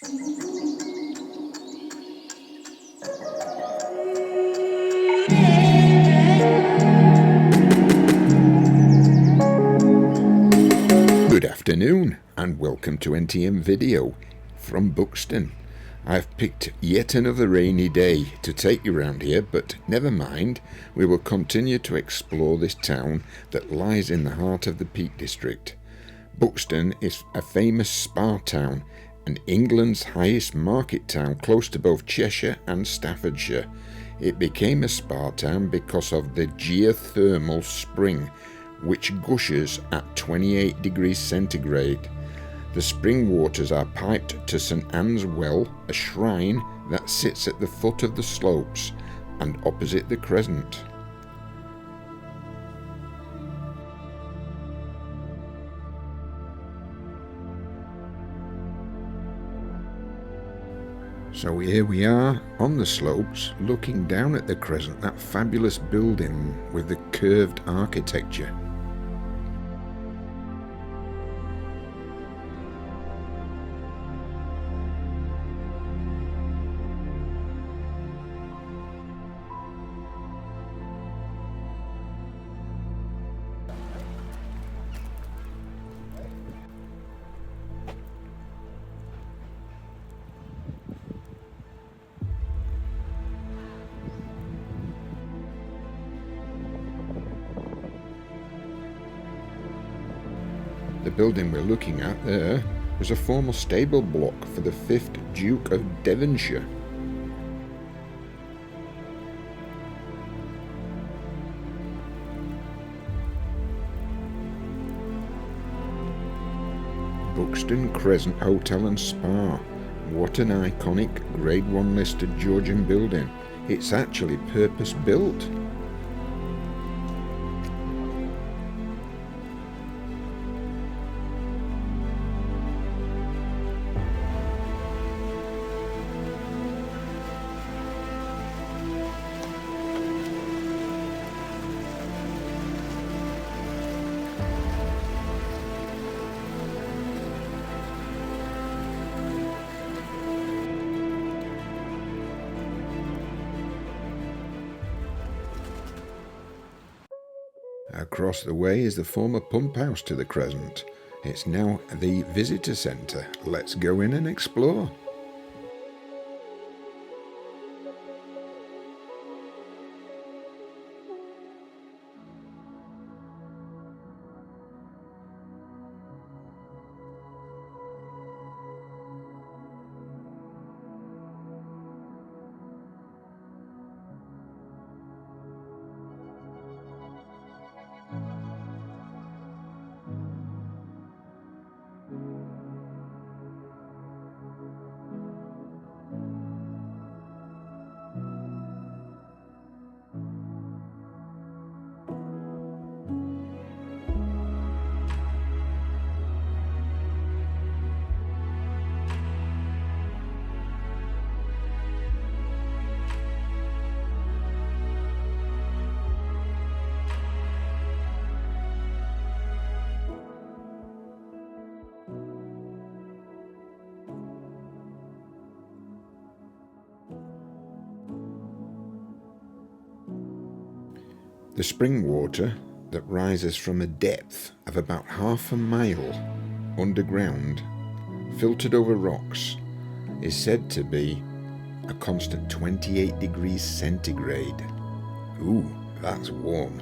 Good afternoon and welcome to NTM Video from Buxton. I've picked yet another rainy day to take you around here, but never mind, we will continue to explore this town that lies in the heart of the Peak District. Buxton is a famous spa town and England's highest market town, close to both Cheshire and Staffordshire. It became a spa town because of the geothermal spring, which gushes at 28 degrees centigrade. The spring waters are piped to St Anne's Well, a shrine that sits at the foot of the slopes and opposite the Crescent. So here we are on the slopes, looking down at the Crescent, that fabulous building with the curved architecture. The building we're looking at there was a former stable block for the 5th Duke of Devonshire. Buxton Crescent Hotel and Spa. What an iconic Grade 1 listed Georgian building. It's actually purpose built. Across the way is the former pump house to the Crescent. It's now the visitor centre. Let's go in and explore. The spring water that rises from a depth of about half a mile underground, filtered over rocks, is said to be a constant 28 degrees centigrade. Ooh, that's warm.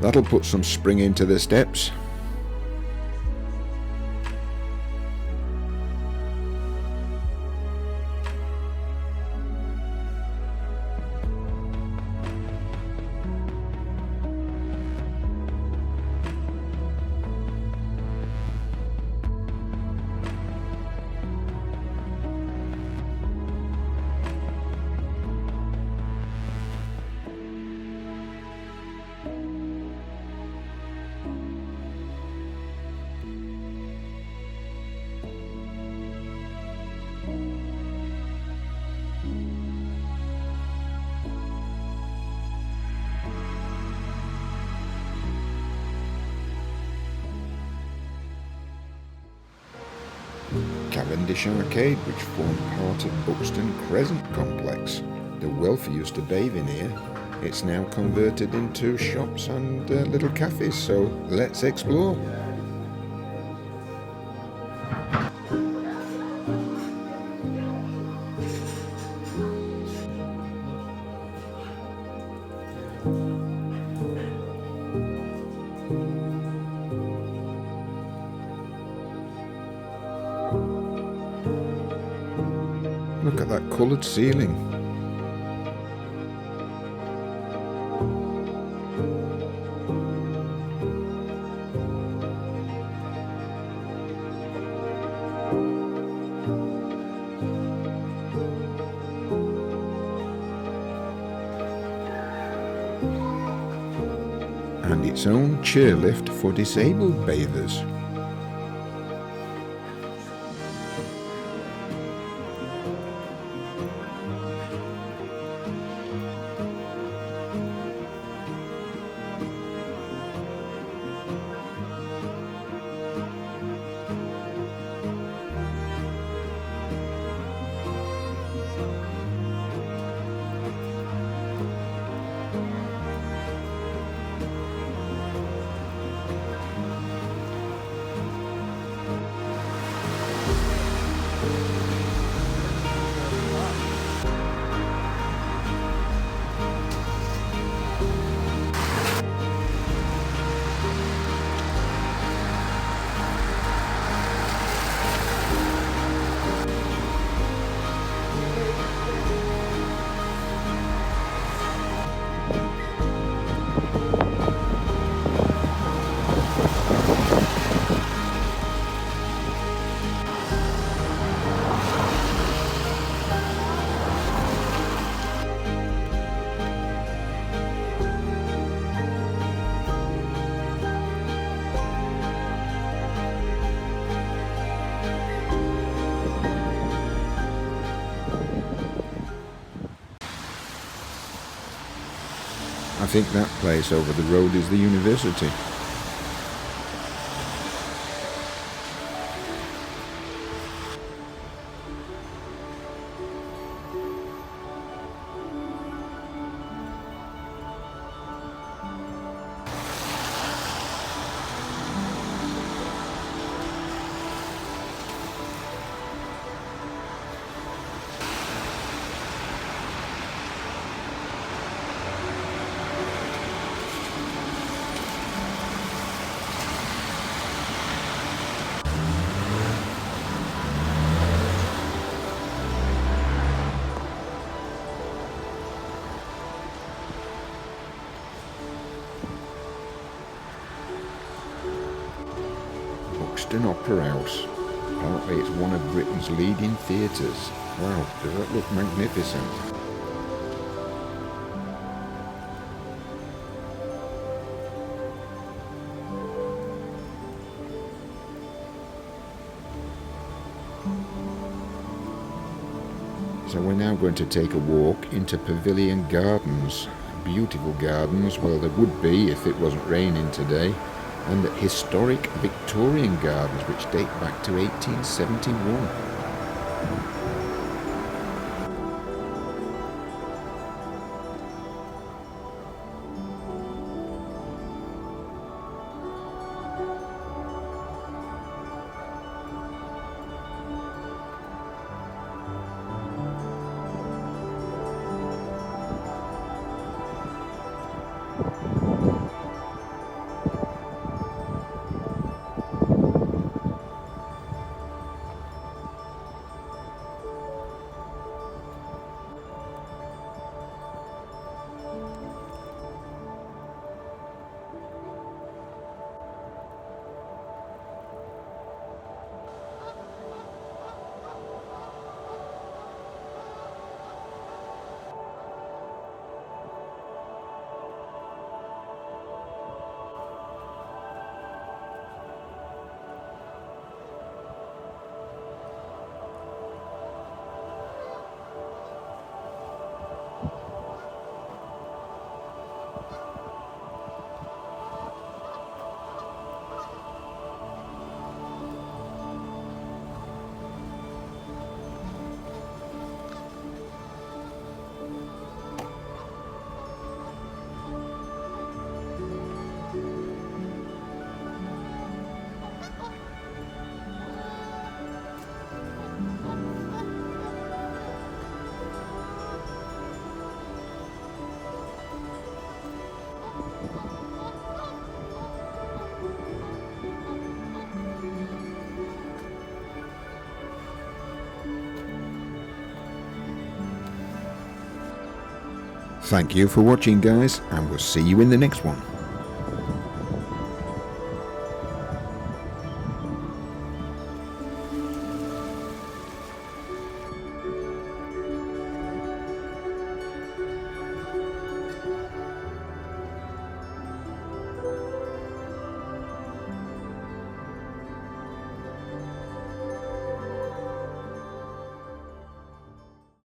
That'll put some spring into the steps. Cavendish Arcade, which formed part of Buxton Crescent complex. The wealthy used to bathe in here. It's now converted into shops and little cafes, so let's explore. Look at that coloured ceiling. And its own chairlift for disabled bathers. I think that place over the road is the university. Buxton Opera House. Apparently it's one of Britain's leading theatres. Wow, does that look magnificent? So we're now going to take a walk into Pavilion Gardens. Beautiful gardens, well there would be if it wasn't raining today. And historic Victorian gardens which date back to 1871. Thank you for watching, guys, and we'll see you in the next one.